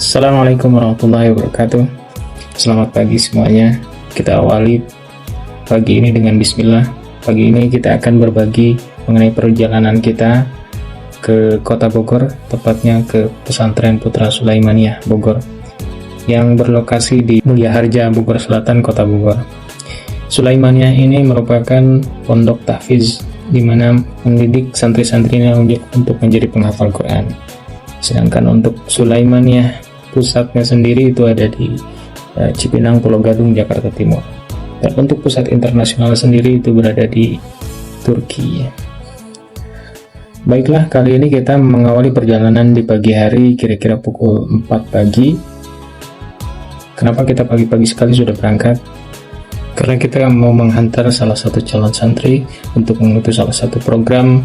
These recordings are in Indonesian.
Assalamualaikum warahmatullahi wabarakatuh. Selamat pagi semuanya. Kita awali pagi ini dengan bismillah. Pagi ini kita akan berbagi mengenai perjalanan kita ke Kota Bogor, tepatnya ke Pesantren Putra Sulaimaniyah Bogor yang berlokasi di Mulia Harja, Bogor Selatan, Kota Bogor. Sulaimaniyah ini merupakan pondok tahfiz di mana mendidik santri-santrinya untuk menjadi penghafal Quran. Sedangkan untuk Sulaimaniyah pusatnya sendiri itu ada di Cipinang, Pulau Gadung, Jakarta Timur. Dan untuk pusat internasional sendiri itu berada di Turki. Baiklah, kali ini kita mengawali perjalanan di pagi hari kira-kira pukul 4 pagi. Kenapa kita pagi-pagi sekali sudah berangkat? Karena kita mau menghantar salah satu calon santri untuk mengikuti salah satu program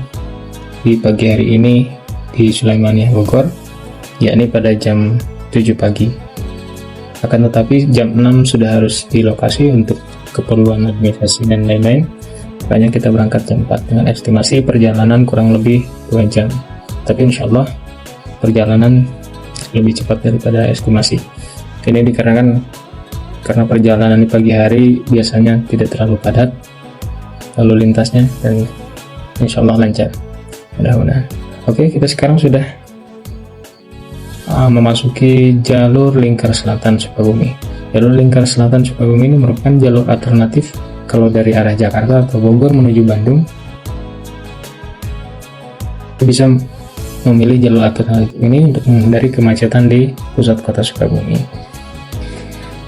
di pagi hari ini di Sulaimaniyah Bogor, yakni pada jam 7 pagi. Akan tetapi jam 6 sudah harus di lokasi untuk keperluan administrasi dan lain-lain. Makanya kita berangkat jam 4 dengan estimasi perjalanan kurang lebih 2 jam. Tapi insya Allah perjalanan lebih cepat daripada estimasi. Ini dikarenakan karena perjalanan di pagi hari biasanya tidak terlalu padat lalu lintasnya, dan insya Allah lancar. Mudah-mudahan. Oke, kita sekarang sudah memasuki jalur lingkar selatan Sukabumi. Jalur lingkar selatan Sukabumi ini merupakan jalur alternatif kalau dari arah Jakarta atau Bogor menuju Bandung. Bisa memilih jalur alternatif ini untuk menghindari kemacetan di pusat kota Sukabumi.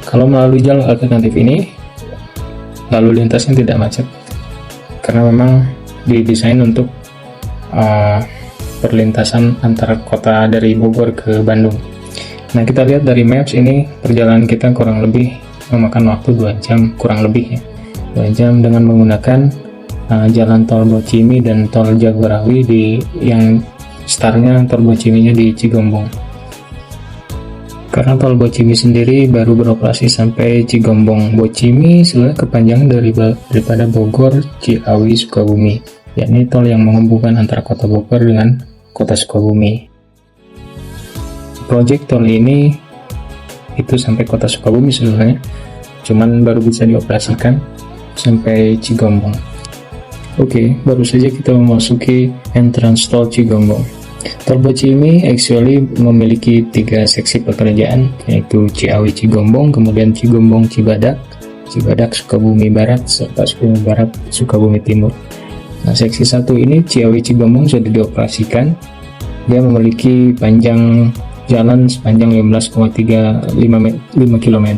Kalau melalui jalur alternatif ini, lalu lintasnya tidak macet karena memang didesain untuk perlintasan antar kota dari Bogor ke Bandung. Nah, kita lihat dari maps ini perjalanan kita kurang lebih memakan waktu 2 jam, kurang lebih ya, 2 jam dengan menggunakan jalan tol Bocimi dan tol Jagorawi yang startnya tol Bociminya di Cigombong. Karena tol Bocimi sendiri baru beroperasi sampai Cigombong. Bocimi sebenarnya kepanjangan daripada Bogor, Ciawi, Sukabumi, yakni tol yang menghubungkan antara kota Bogor dengan kota Sukabumi. Proyek tol ini itu sampai kota Sukabumi sebenarnya, cuman baru bisa dioperasikan sampai Cigombong. Oke, baru saja kita memasuki entrance tol Cigombong. Tol Bocimi actually memiliki 3 seksi pekerjaan, yaitu Ciawi Cigombong, kemudian Cigombong Cibadak, Cibadak Sukabumi Barat, serta Sukabumi Barat Sukabumi Timur. Nah, seksi 1 ini Ciawi Cigombong sudah dioperasikan. Dia memiliki panjang jalan sepanjang 15,35 km.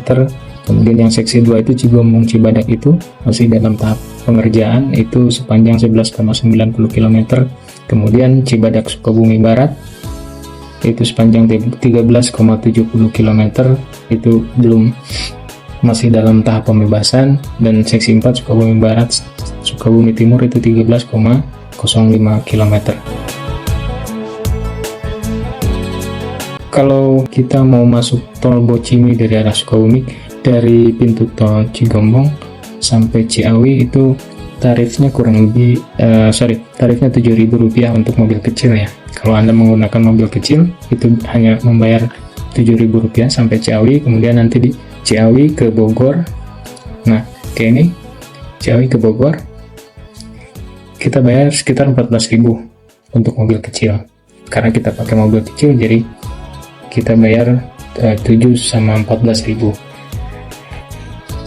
Kemudian yang seksi 2 itu Cigombong Cibadak itu masih dalam tahap pengerjaan, itu sepanjang 11,90 km. Kemudian Cibadak Sukabumi Barat itu sepanjang 13,70 km, itu masih dalam tahap pembebasan. Dan seksi 4 Sukabumi Barat Sukabumi Timur itu 13,05 km. Kalau kita mau masuk tol Bocimi dari arah Sukabumi, dari pintu tol Cigombong sampai Ciawi itu tarifnya tarifnya Rp7.000 untuk mobil kecil ya. Kalau Anda menggunakan mobil kecil itu hanya membayar Rp7.000 sampai Ciawi. Kemudian nanti di Ciawi ke Bogor, nah kayak ini Ciawi ke Bogor kita bayar sekitar 14.000 untuk mobil kecil. Karena kita pakai mobil kecil jadi kita bayar 7 sama 14.000,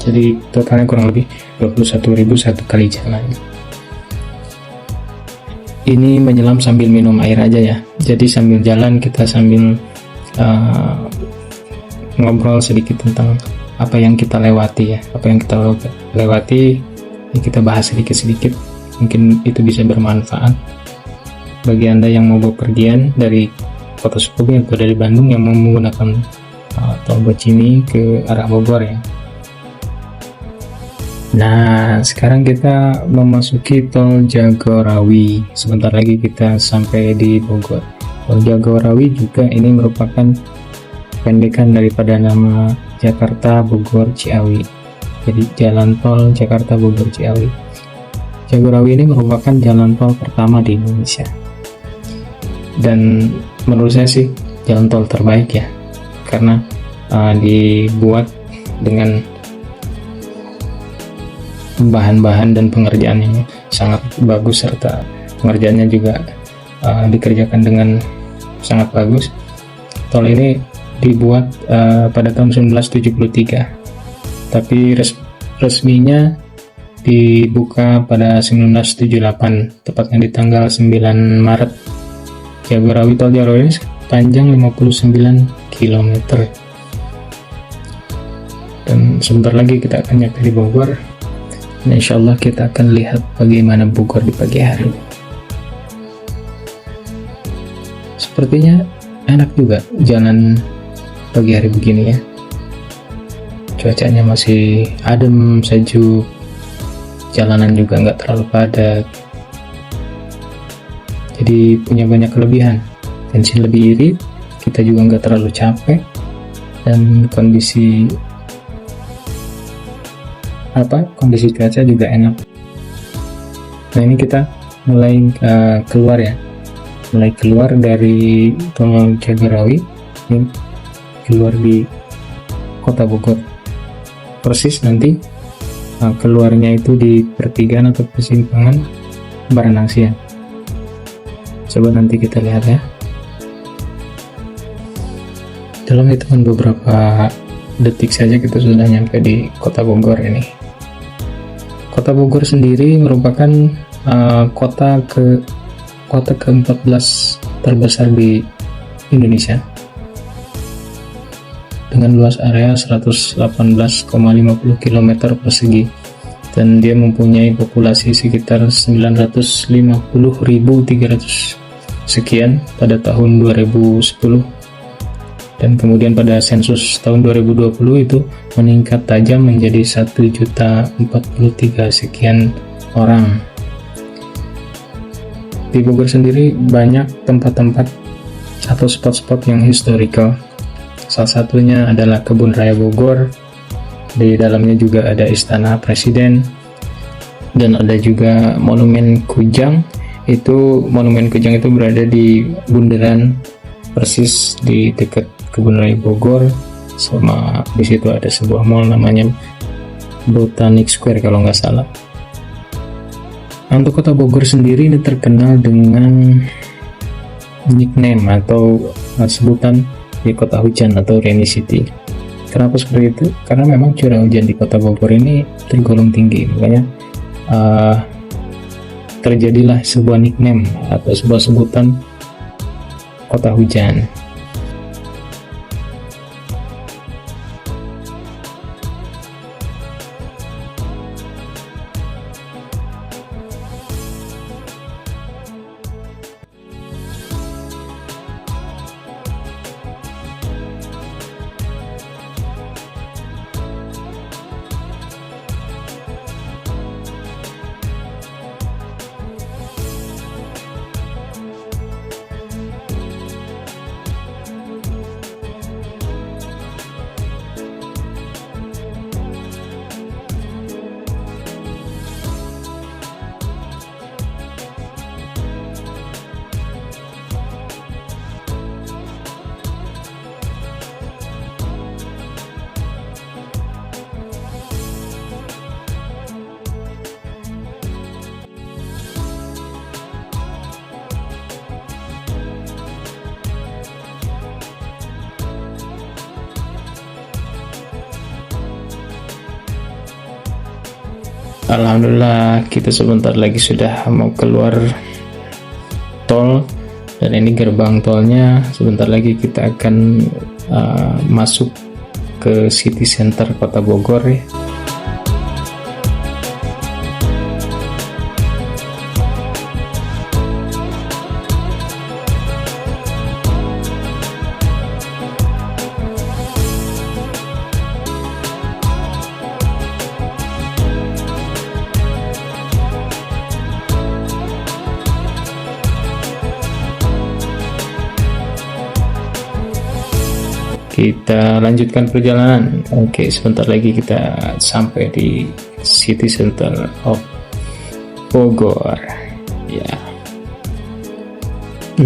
jadi totalnya kurang lebih 21.000 satu kali jalan. Ini menyelam sambil minum air aja ya, jadi sambil jalan kita sambil ngobrol sedikit tentang apa yang kita lewati ya, apa yang kita lewati ya, kita bahas sedikit-sedikit, mungkin itu bisa bermanfaat bagi Anda yang mau bepergian dari kota Sukabumi atau dari Bandung yang mau menggunakan tol Bocimi ke arah Bogor ya. Nah, sekarang kita memasuki tol Jagorawi. Sebentar lagi kita sampai di Bogor. Tol Jagorawi juga ini merupakan pendekan daripada nama Jakarta Bogor Ciawi. Jadi jalan tol Jakarta Bogor Ciawi. Jagorawi ini merupakan jalan tol pertama di Indonesia. Dan menurut saya sih jalan tol terbaik ya, karena dibuat dengan bahan-bahan dan pengerjaan yang sangat bagus, serta pengerjaannya juga dikerjakan dengan sangat bagus. Tol ini dibuat pada tahun 1973, tapi resminya dibuka pada 1978, tepatnya di tanggal 9 Maret. Jagorawi, tol Jagorawi ini panjang 59 km. Dan sebentar lagi kita akan nyampe di Bogor. Dan insya Allah kita akan lihat bagaimana Bogor di pagi hari. Sepertinya enak juga jalan pagi hari begini ya. Cuacanya masih adem, sejuk. Jalanan juga nggak terlalu padat. Jadi punya banyak kelebihan. Bensin lebih irit, kita juga nggak terlalu capek, dan kondisi cuaca juga enak. Nah, ini kita mulai keluar ya, mulai keluar dari tol Jagorawi, ini keluar di kota Bogor. Persis nanti keluarnya itu di pertigaan atau persimpangan Baranang Siang. Coba nanti kita lihat ya. Dalam hitungan beberapa detik saja kita sudah nyampe di kota Bogor ini. Kota Bogor sendiri merupakan kota ke-14 terbesar di Indonesia dengan luas area 118,50 km persegi, dan dia mempunyai populasi sekitar 950.300 sekian pada tahun 2010, dan kemudian pada sensus tahun 2020 itu meningkat tajam menjadi 1.043 sekian orang. Di Bogor sendiri banyak tempat-tempat atau spot-spot yang historical. Salah satunya adalah Kebun Raya Bogor. Di dalamnya juga ada Istana Presiden, dan ada juga Monumen Kujang. Monumen Kujang itu berada di bundaran, persis di dekat Kebun Raya Bogor. Sama di situ ada sebuah mall namanya Botanic Square kalau nggak salah. Untuk kota Bogor sendiri ini terkenal dengan nickname atau sebutan di kota hujan atau rainy city. Kenapa seperti itu? Karena memang curah hujan di kota Bogor ini tergolong tinggi, makanya terjadilah sebuah nickname atau sebuah sebutan kota hujan. Alhamdulillah, kita sebentar lagi sudah mau keluar tol, dan ini gerbang tolnya. Sebentar lagi kita akan masuk ke city center kota Bogor ya. Kita lanjutkan perjalanan. Oke, sebentar lagi kita sampai di city center of Bogor ya.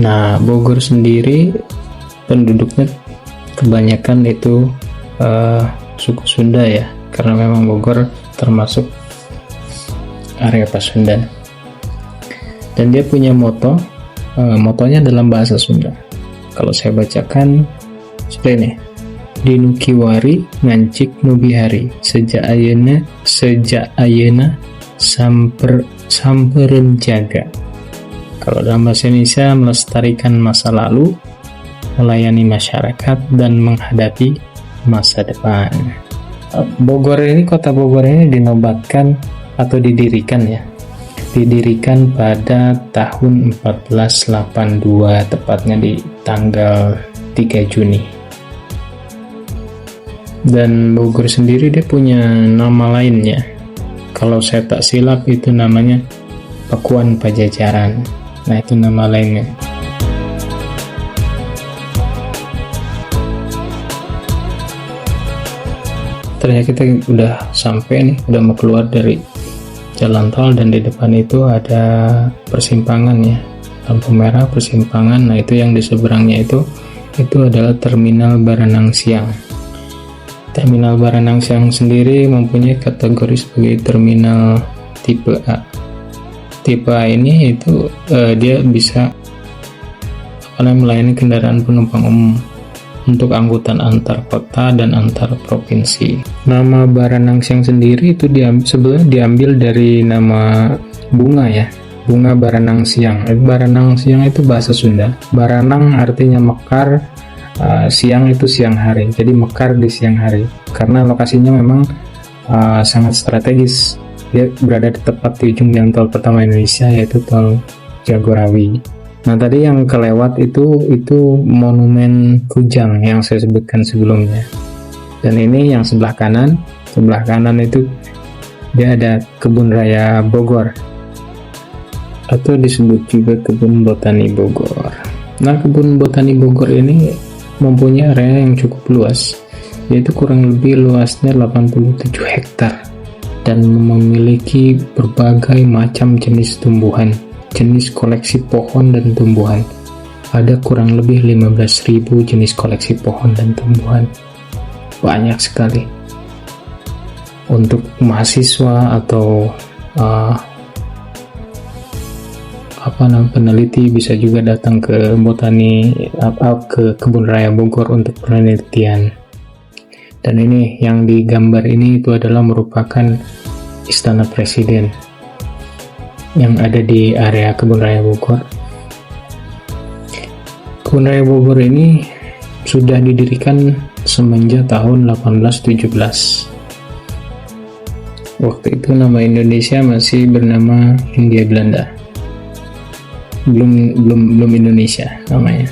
Nah, Bogor sendiri penduduknya kebanyakan itu suku Sunda ya, karena memang Bogor termasuk area Pasundan. Dan dia punya motonya dalam bahasa Sunda. Kalau saya bacakan seperti ini: Dinukiwari ngancik nubihari sejak ayeuna sampereun jaga. Kalau dalam bahasa Indonesia, melestarikan masa lalu, melayani masyarakat, dan menghadapi masa depan. Kota Bogor ini dinobatkan atau didirikan pada tahun 1482, tepatnya di tanggal 3 Juni. Dan Bogor sendiri dia punya nama lainnya. Kalau saya tak silap itu namanya Pakuan Pajajaran. Nah, itu nama lainnya. Ternyata kita udah sampai nih, udah mau keluar dari jalan tol, dan di depan itu ada persimpangan ya, lampu merah persimpangan. Nah, itu yang di seberangnya itu adalah Terminal Baranang Siang. Terminal Baranang Siang sendiri mempunyai kategori sebagai terminal tipe A. Tipe A ini itu dia bisa melayani kendaraan penumpang umum untuk angkutan antar kota dan antar provinsi. Nama Baranang Siang sendiri itu sebenarnya diambil dari nama bunga ya, bunga Baranang Siang. Baranang Siang itu bahasa Sunda. Baranang artinya mekar, siang itu siang hari, jadi mekar di siang hari. Karena lokasinya memang sangat strategis. Dia berada tepat di ujung jalan tol pertama Indonesia, yaitu tol Jagorawi. Nah, tadi yang kelewat itu Monumen Kujang yang saya sebutkan sebelumnya. Dan ini yang sebelah kanan itu dia ada Kebun Raya Bogor, atau disebut juga Kebun Botani Bogor. Nah, Kebun Botani Bogor ini mempunyai area yang cukup luas, yaitu kurang lebih luasnya 87 hektar, dan memiliki berbagai macam jenis tumbuhan, jenis koleksi pohon dan tumbuhan. Ada kurang lebih 15.000 jenis koleksi pohon dan tumbuhan. Banyak sekali. Untuk mahasiswa atau peneliti bisa juga datang ke ke Kebun Raya Bogor untuk penelitian. Dan ini yang digambar ini itu adalah merupakan Istana Presiden yang ada di area Kebun Raya Bogor. Kebun Raya Bogor ini sudah didirikan semenjak tahun 1817. Waktu itu nama Indonesia masih bernama Hindia Belanda. Belum Indonesia namanya.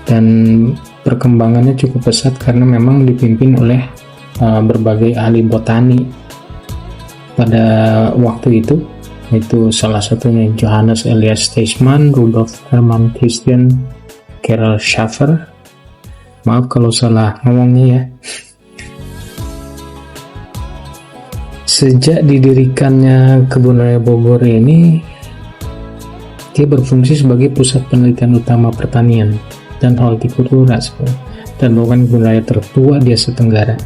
Dan perkembangannya cukup pesat karena memang dipimpin oleh berbagai ahli botani pada waktu itu salah satunya Johannes Elias Teisman, Rudolf Hermann Christian, Karl Schaffer. Maaf kalau salah ngomongnya ya. Sejak didirikannya Kebun Raya Bogor ini, dia berfungsi sebagai pusat penelitian utama pertanian dan hortikultura, dan merupakan kebun raya tertua di Asia Tenggara.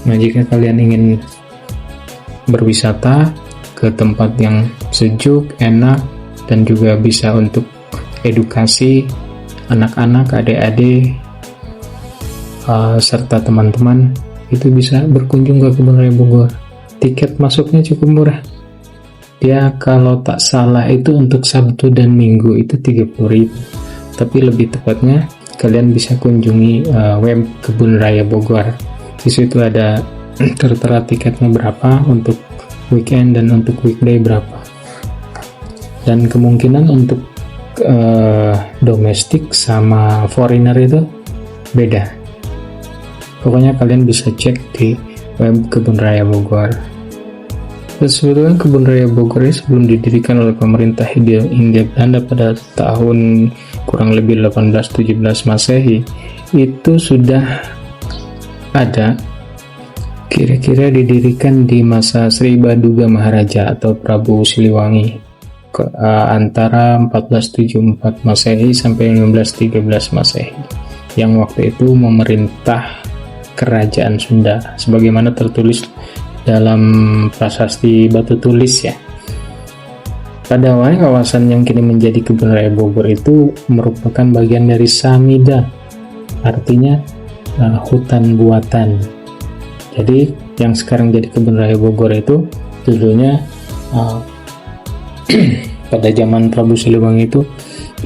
Nah, jika kalian ingin berwisata ke tempat yang sejuk, enak, dan juga bisa untuk edukasi anak-anak, adik-adik, serta teman-teman, itu bisa berkunjung ke Kebun Raya Bogor. Tiket masuknya cukup murah. Dia kalau tak salah itu untuk Sabtu dan Minggu itu 30.000. Tapi lebih tepatnya kalian bisa kunjungi web Kebun Raya Bogor. Di situ ada tertera tiketnya berapa untuk weekend dan untuk weekday berapa. Dan kemungkinan untuk domestik sama foreigner itu beda. Pokoknya kalian bisa cek di web Kebun Raya Bogor. Dan sebetulnya Kebun Raya Bogor ini sebelum didirikan oleh pemerintah Hindia Belanda pada tahun kurang lebih 1817 Masehi, itu sudah ada kira-kira didirikan di masa Sri Baduga Maharaja atau Prabu Siliwangi antara 1474 Masehi sampai 1513 Masehi, yang waktu itu memerintah kerajaan Sunda sebagaimana tertulis dalam prasasti batu tulis ya. Pada awalnya kawasan yang kini menjadi Kebun Raya Bogor itu merupakan bagian dari Samida, artinya hutan buatan. Jadi yang sekarang jadi Kebun Raya Bogor itu dulunya pada zaman Prabu Siliwangi itu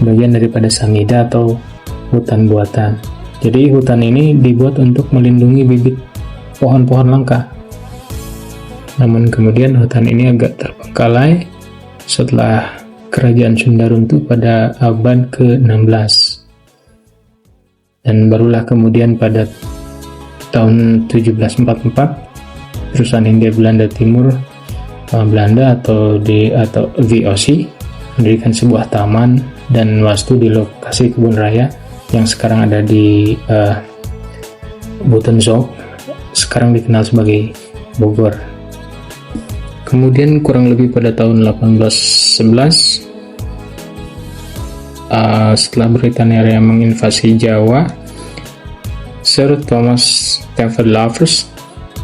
bagian daripada Samida atau hutan buatan. Jadi hutan ini dibuat untuk melindungi bibit pohon-pohon langka. Namun kemudian hutan ini agak terbengkalai setelah kerajaan Sunda runtuh pada abad ke-16. Dan barulah kemudian pada tahun 1744 perusahaan Hindia Belanda Timur Belanda atau VOC mendirikan sebuah taman dan wastu di lokasi kebun raya yang sekarang ada di Buitenzorg, sekarang dikenal sebagai Bogor. Kemudian kurang lebih pada tahun 1811 setelah Britania Raya menginvasi Jawa, Sir Thomas Stamford Raffles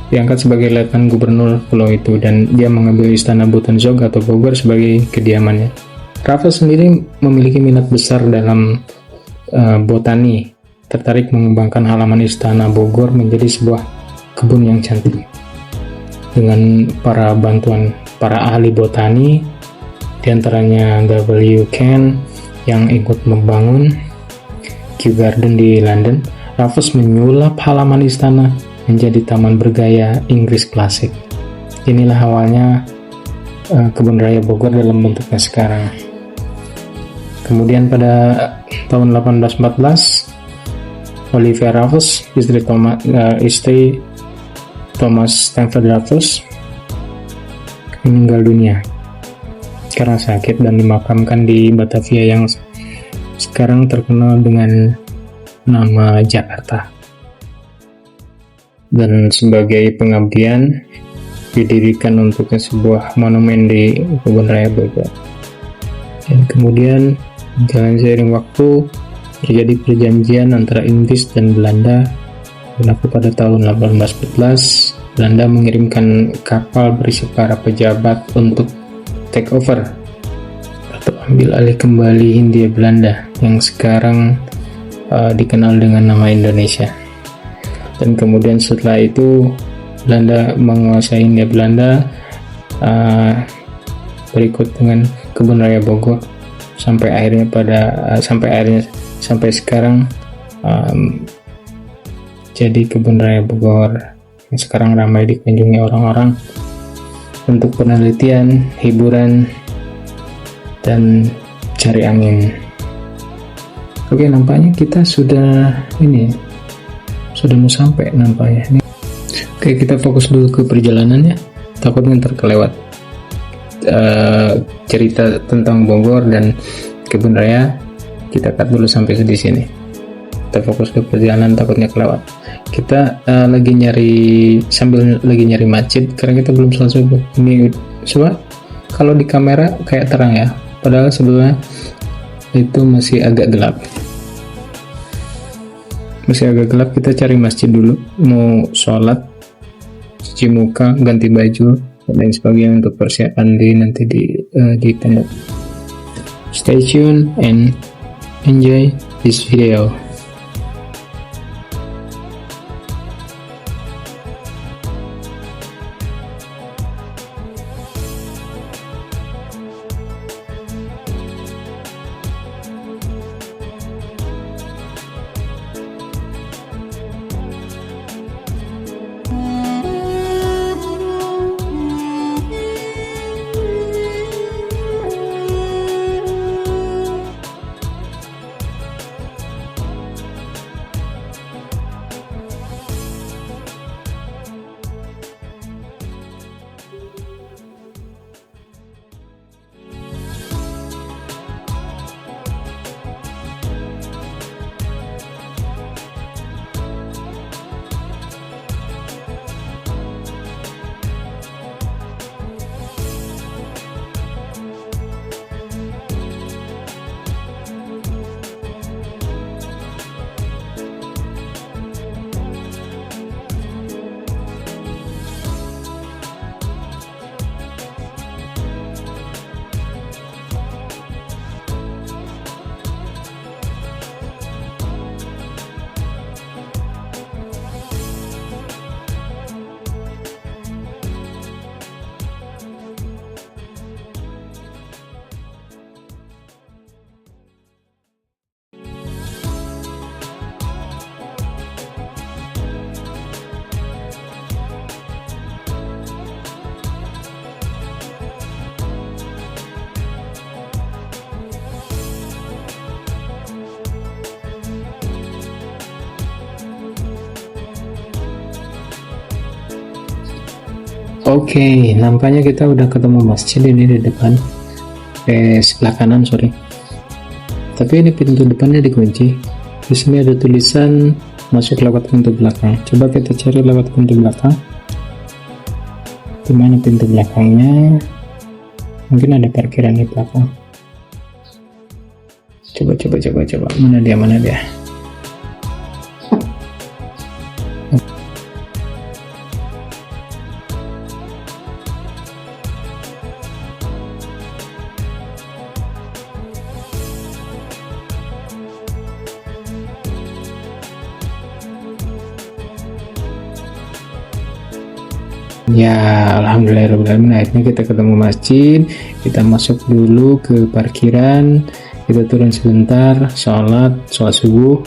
diangkat sebagai letnan gubernur pulau itu dan dia mengambil istana Buitenzorg atau Bogor sebagai kediamannya. Raffles sendiri memiliki minat besar dalam botani, tertarik mengembangkan halaman istana Bogor menjadi sebuah kebun yang cantik. Dengan para bantuan para ahli botani, diantaranya W. Kent yang ikut membangun Kew Garden di London, Raffles menyulap halaman istana menjadi taman bergaya Inggris klasik. Inilah awalnya Kebun Raya Bogor dalam bentuknya sekarang. Kemudian pada tahun 1814, Olivia Raffles, istri Thomas Stamford Raffles, meninggal dunia karena sakit dan dimakamkan di Batavia yang sekarang terkenal dengan nama Jakarta. Dan sebagai pengabdian didirikan untuknya sebuah monumen di Kebun Raya Bogor. Dan kemudian jalan seiring waktu terjadi perjanjian antara Inggris dan Belanda berlaku pada tahun 1814. Belanda mengirimkan kapal berisi para pejabat untuk take over atau ambil alih kembali Hindia Belanda yang sekarang dikenal dengan nama Indonesia. Dan kemudian setelah itu Belanda menguasai Hindia Belanda berikut dengan Kebun Raya Bogor sampai sekarang jadi Kebun Raya Bogor yang sekarang ramai dikunjungi orang-orang untuk penelitian, hiburan, dan cari angin. Oke, nampaknya kita sudah mau sampai nampaknya. Oke, kita fokus dulu ke perjalanannya, takutnya ntar kelewat cerita tentang Bogor dan Kebun Raya. Kita cut dulu sampai di sini. Kita fokus ke perjalanan, takutnya kelewat. Kita lagi nyari masjid karena kita belum selesai. Ini coba kalau di kamera kayak terang ya, padahal sebelumnya itu masih agak gelap. Kita cari masjid dulu, mau sholat, cuci muka, ganti baju, dan lain sebagainya untuk persiapan nanti di tenda. Stay tuned and enjoy this video. Oke, nampaknya kita udah ketemu masjid ini di depan, sebelah kanan, sorry. Tapi ini pintu depannya dikunci. Di sini ada tulisan masuk lewat pintu belakang. Coba kita cari lewat pintu belakang. Di mana pintu belakangnya? Mungkin ada parkiran di belakang. Coba. Mana dia? Ya, alhamdulillahirobbilalamin, akhirnya kita ketemu masjid. Kita masuk dulu ke parkiran, kita turun sebentar, sholat subuh,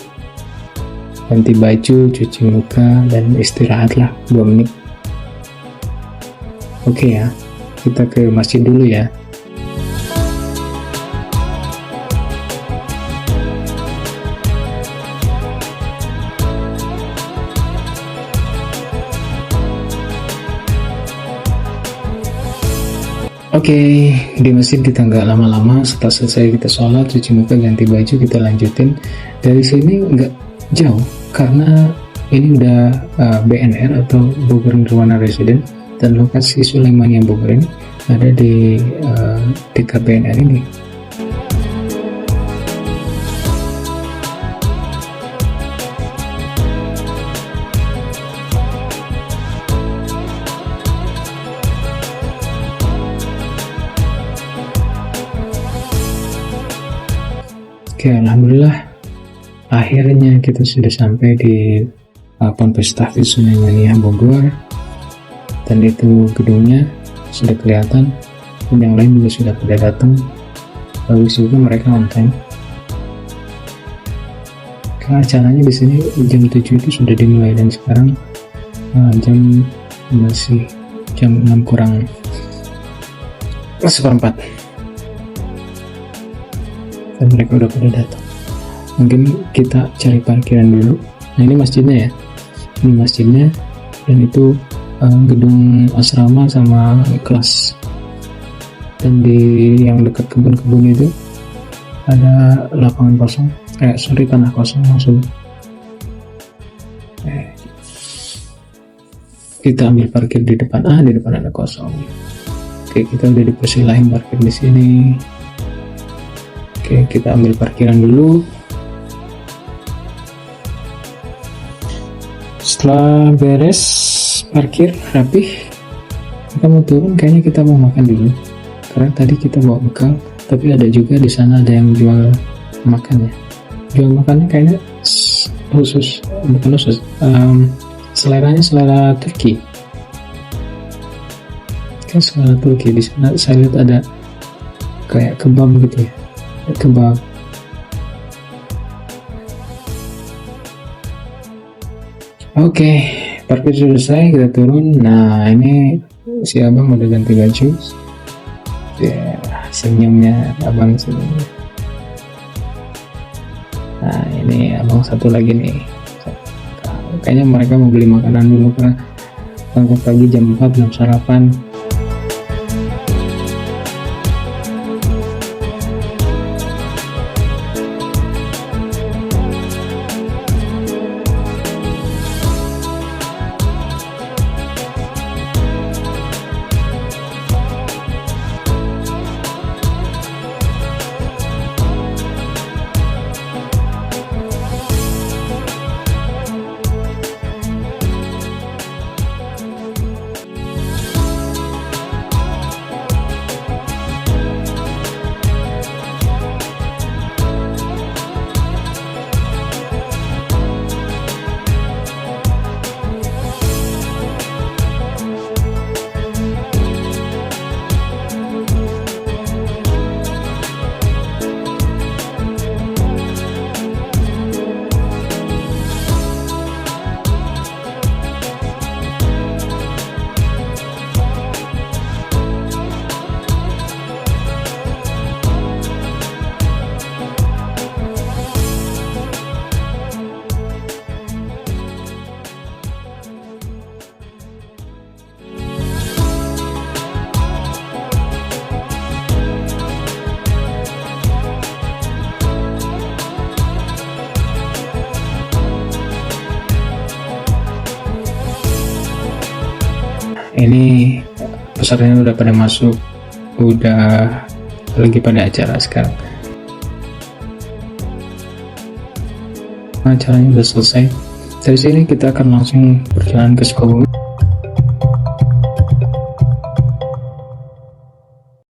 ganti baju, cuci muka, dan istirahatlah 2 menit. Oke ya, kita ke masjid dulu ya. Oke, di masjid kita nggak lama-lama. Setelah selesai kita sholat, cuci muka, ganti baju, kita lanjutin. Dari sini nggak jauh, karena ini udah BNR atau Bogor Nirwana Resident, dan lokasi Sulaimania Bogor ini ada di dekat BNR ini. Oke, alhamdulillah akhirnya kita sudah sampai di Ponpes Tahfiz Sulaimania Bogor, dan itu gedungnya sudah kelihatan, dan yang lain juga sudah pada datang. Bagus juga, mereka on time. Karena acaranya di sini jam 7 itu sudah dimulai, dan sekarang masih jam 6 kurang seperempat. Dan mereka udah pada datang. Mungkin kita cari parkiran dulu. Nah, ini masjidnya ya, dan itu gedung asrama sama kelas. Dan di yang dekat kebun-kebun itu ada lapangan kosong, tanah kosong maksudnya. Kita ambil parkir di depan. Di depan ada kosong. Oke, kita udah dipersilahin parkir di sini. Oke, kita ambil parkiran dulu. Setelah beres parkir rapih, kita mau turun. Kayaknya kita mau makan dulu, karena tadi kita bawa bekal. Tapi ada juga di sana ada yang jual makannya. Jual makannya kayaknya bukan khusus. Seleranya selera Turki. Kayak selera Turki. Di sana saya lihat ada kayak kebab gitu ya. Kebab. Oke, parkir selesai, kita turun. Nah, ini si abang udah ganti baju. Ya, senyumnya abang senyumnya. Nah, ini abang satu lagi nih. Kayaknya mereka mau beli makanan dulu, karena berangkat pagi jam 4 belum sarapan. ini pesertanya udah pada masuk, udah lagi pada acara sekarang. Acaranya udah selesai. Dari sini kita akan langsung berjalan ke Sukabumi.